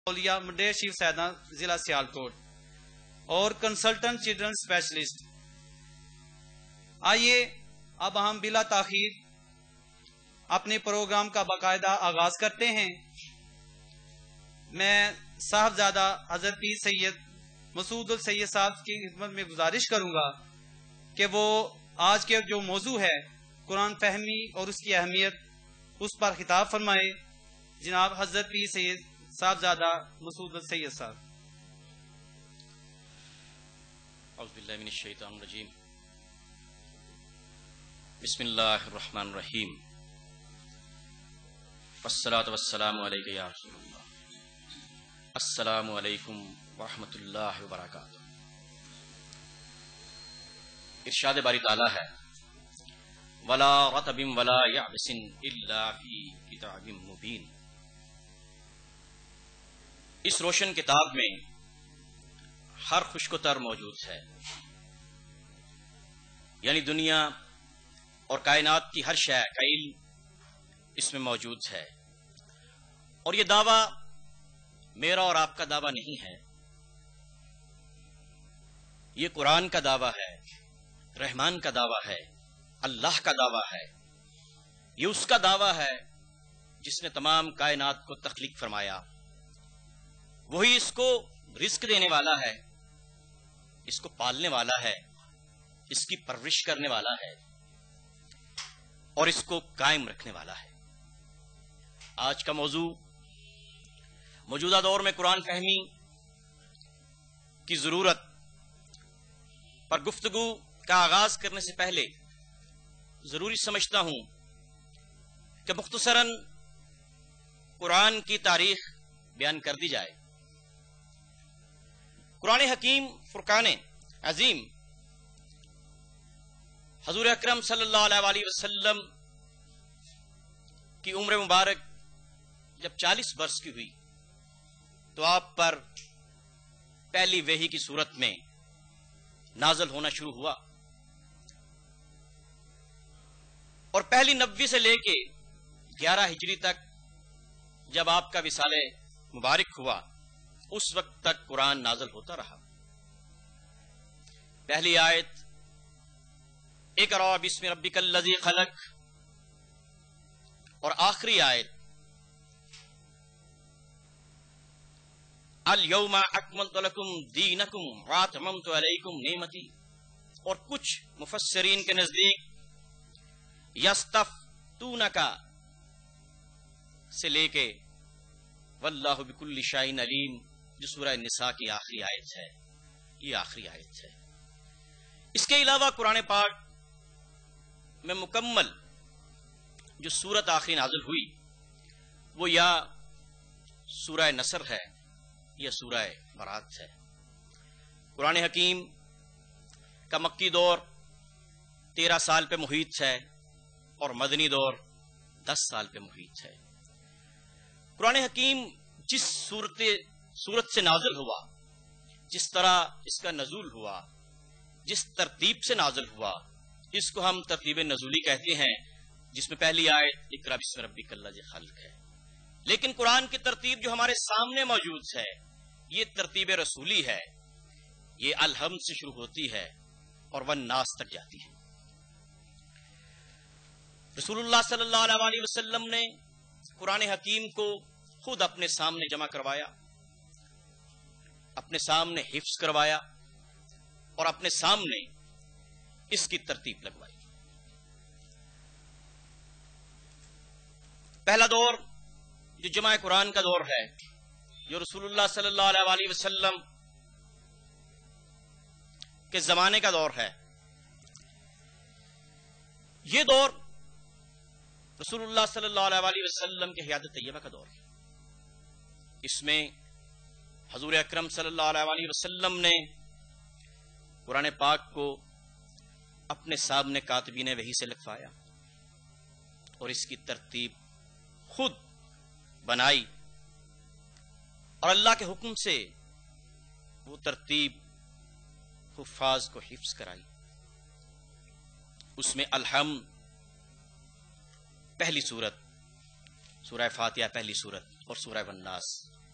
Monday Shiv سیدہ ضلع سیالکوٹ اور consultant children specialist. آئیے اب ہم بلا تاخیر اپنے پروگرام کا باقاعدہ آغاز کرتے ہیں۔ میں صاحبزادہ حضرت پیر سید مسعود السید صاحب کی خدمت میں گزارش کروں گا کہ وہ آج کے جو موضوع ہے قرآن فہمی اور اس کی اہمیت، اس پر خطاب فرمائے۔ جناب حضرت پیر سید صاحبزادہ مسعود السید صاحب۔ اعوذ باللہ من الشیطان الرجیم، بسم اللہ الرحمن الرحیم، والصلاة والسلام علیک یا رسول اللہ، السلام علیکم ورحمۃ اللہ وبرکاتہ۔ ارشاد باری تعالیٰ ہے وَلَا رَطْبٍ وَلَا يَعْبِسٍ إِلَّا فِي كِتَابٍ مُبِينٍ۔ اس روشن کتاب میں ہر خشک و تر موجود ہے، یعنی دنیا اور کائنات کی ہر شے کا علم اس میں موجود ہے۔ اور یہ دعویٰ میرا اور آپ کا دعویٰ نہیں ہے، یہ قرآن کا دعویٰ ہے، رحمان کا دعویٰ ہے، اللہ کا دعویٰ ہے۔ یہ اس کا دعویٰ ہے جس نے تمام کائنات کو تخلیق فرمایا، وہی اس کو رزق دینے والا ہے، اس کو پالنے والا ہے، اس کی پرورش کرنے والا ہے اور اس کو قائم رکھنے والا ہے۔ آج کا موضوع موجودہ دور میں قرآن فہمی کی ضرورت پر گفتگو کا آغاز کرنے سے پہلے ضروری سمجھتا ہوں کہ مختصراً قرآن کی تاریخ بیان کر دی جائے۔ قرآن حکیم فرقان عظیم حضور اکرم صلی اللہ علیہ وسلم کی عمر مبارک جب 40 برس کی ہوئی تو آپ پر پہلی وحی کی صورت میں نازل ہونا شروع ہوا، اور پہلی نبوی سے لے کے 11 ہجری تک جب آپ کا وصال مبارک ہوا اس وقت تک قرآن نازل ہوتا رہا۔ پہلی آیت اقرأ بسم ربک الذی خلق، اور آخری آیت الیوم اکملت لکم دینکم واتممت علیکم نعمتی، اور کچھ مفسرین کے نزدیک یستفتونک سے لے کے واللہ بکل شیء علیم، جو سورہ النساء کی آخری آیت ہے، یہ آخری آیت ہے۔ اس کے علاوہ قرآن پاک میں مکمل جو سورت آخری نازل ہوئی وہ یا سورہ نصر ہے یا سورہ برات ہے۔ قرآن حکیم کا مکی دور 13 سال پہ محیط ہے اور مدنی دور 10 سال پہ محیط ہے۔ قرآن حکیم جس صورت سے نازل ہوا، جس طرح اس کا نزول ہوا، جس ترتیب سے نازل ہوا، اس کو ہم ترتیب نزولی کہتے ہیں، جس میں پہلی آیت اقرأ بسم ربک الذی خلق ہے۔ لیکن قرآن کی ترتیب جو ہمارے سامنے موجود ہے یہ ترتیب رسولی ہے، یہ الحمد سے شروع ہوتی ہے اور والناس تک جاتی ہے۔ رسول اللہ صلی اللہ علیہ وسلم نے قرآن حکیم کو خود اپنے سامنے جمع کروایا، اپنے سامنے حفظ کروایا اور اپنے سامنے اس کی ترتیب لگوائی۔ پہلا دور جو جمع قرآن کا دور ہے، جو رسول اللہ صلی اللہ علیہ وسلم کے زمانے کا دور ہے، یہ دور رسول اللہ صلی اللہ علیہ وسلم کے حیات طیبہ کا دور ہے۔ اس میں حضور اکرم صلی اللہ علیہ وسلم نے قرآن پاک کو اپنے سامنے کاتبین وحی سے لکھوایا اور اس کی ترتیب خود بنائی، اور اللہ کے حکم سے وہ ترتیب حفاظ کو حفظ کرائی۔ اس میں الحمد پہلی سورت، سورہ فاتحہ پہلی سورت اور سورہ والناس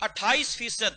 28%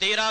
13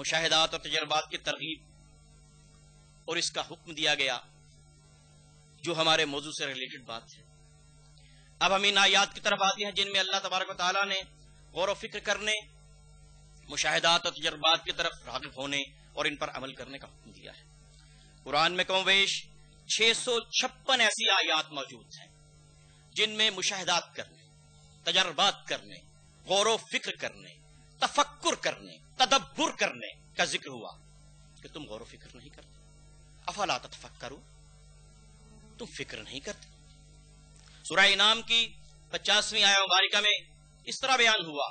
مشاہدات اور تجربات کی ترغیب اور اس کا حکم دیا گیا جو ہمارے موضوع سے ریلیٹڈ بات ہے۔ اب ہم ان آیات کی طرف آتے ہیں جن میں اللہ تبارک و تعالیٰ نے غور و فکر کرنے، مشاہدات اور تجربات کی طرف راغب ہونے اور ان پر عمل کرنے کا حکم دیا ہے۔ قرآن میں کم و بیش 656 ایسی آیات موجود ہیں جن میں مشاہدات کرنے، تجربات کرنے، غور و فکر کرنے، تفکر کرنے، تدبر کرنے کا ذکر ہوا کہ تم غور و فکر نہیں کرتے۔ افلا تتفکرون، تم فکر نہیں کرتے۔ سورہ انعام کی 50ویں آیہ مبارکہ میں اس طرح بیان ہوا،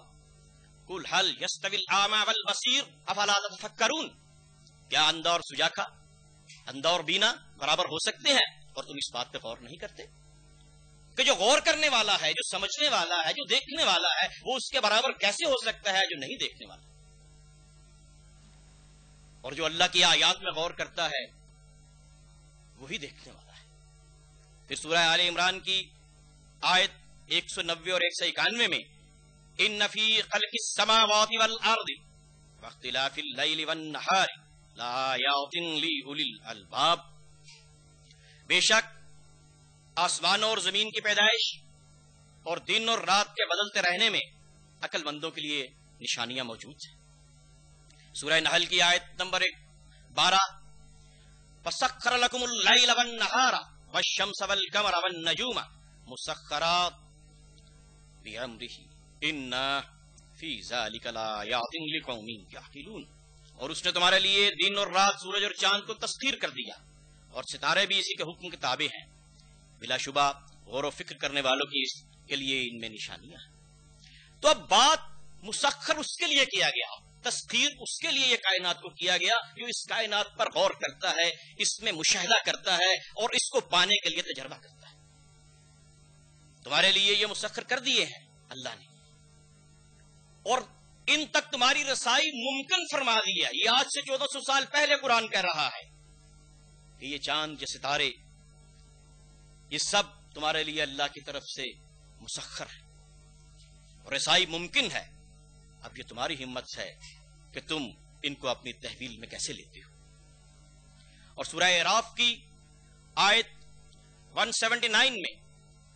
قل هل يستوي الاعمى والبصير افلا تتفکرون، کیا اندھا اور سجاکا، اندھا اور بینا برابر ہو سکتے ہیں اور تم اس بات پہ غور نہیں کرتے کہ جو غور کرنے والا ہے، جو سمجھنے والا ہے، جو دیکھنے والا ہے، وہ اس کے برابر کیسے ہو سکتا ہے جو نہیں دیکھنے والا؟ اور جو اللہ کی آیات میں غور کرتا ہے وہی دیکھنے والا ہے۔ پھر سورہ آل عمران کی آیت 190 اور 191 میں ان فی خلق السماوات والارض واختلاف اللیل والنہار لآیات لأولی الالباب، بے شک آسمانوں اور زمین کی پیدائش اور دن اور رات کے بدلتے رہنے میں عقل مندوں کے لیے نشانیاں موجود ہیں۔ سورہ نحل کی آیت نمبر 12 فسخر لکم اللیل والنہار والشمس والقمر والنجوم مسخرات بامرہ ان فی ذلک لآیات لقوم یعقلون، اور اس نے تمہارے لیے دن اور رات، سورج اور چاند کو تسخیر کر دیا اور ستارے بھی اسی کے حکم کے تابع ہیں، بلا شبہ غور و فکر کرنے والوں کے لیے ان میں نشانیاں ہیں۔ تو اب بات مسخر اس کے لیے کیا گیا، تسخیر اس کے لیے یہ کائنات کو کیا گیا جو اس کائنات پر غور کرتا ہے، اس میں مشاہدہ کرتا ہے اور اس کو پانے کے لیے تجربہ کرتا ہے۔ تمہارے لیے یہ مسخر کر دیے ہیں اللہ نے، اور ان تک تمہاری رسائی ممکن فرما دی ہے۔ یہ آج سے 1400 سال پہلے قرآن کہہ رہا ہے کہ یہ چاند، یہ ستارے، یہ سب تمہارے لیے اللہ کی طرف سے مسخر ہے اور رسائی ممکن ہے۔ اب یہ تمہاری ہمت ہے کہ تم ان کو اپنی تحویل میں کیسے لیتے ہو۔ اور سورہ اعراف کی آیت 179 میں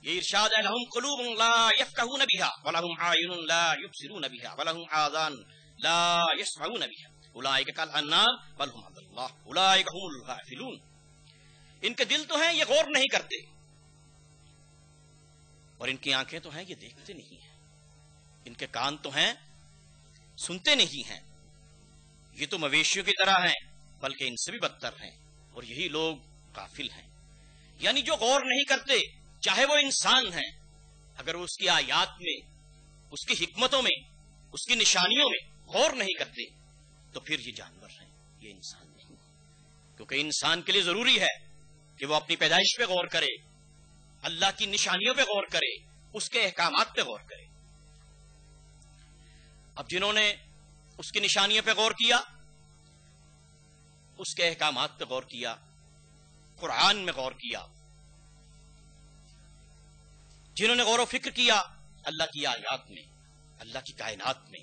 یہ ارشاد ہے لہم قلوب لا یفقہون بہا ولہم اعین لا یبصرون بہا ولہم آذان لا یسمعون بہا اولئک کالانعام بل ھم اضل اولئک ھم الغافلون، ان کے دل تو ہیں یہ غور نہیں کرتے، اور ان کی آنکھیں تو ہیں یہ دیکھتے نہیں ہیں، ان کے کان تو ہیں سنتے نہیں ہیں، یہ تو مویشیوں کی طرح ہیں بلکہ ان سے بھی بدتر ہیں، اور یہی لوگ غافل ہیں۔ یعنی جو غور نہیں کرتے، چاہے وہ انسان ہیں، اگر وہ اس کی آیات میں، اس کی حکمتوں میں، اس کی نشانیوں میں غور نہیں کرتے تو پھر یہ جانور ہیں، یہ انسان نہیں، کیونکہ انسان کے لیے ضروری ہے کہ وہ اپنی پیدائش پہ غور کرے، اللہ کی نشانیوں پہ غور کرے، اس کے احکامات پہ غور کرے۔ اب جنہوں نے اس کی نشانیوں پہ غور کیا، اس کے احکامات پہ غور کیا، قرآن میں غور کیا، جنہوں نے غور و فکر کیا اللہ کی آیات میں، اللہ کی کائنات میں،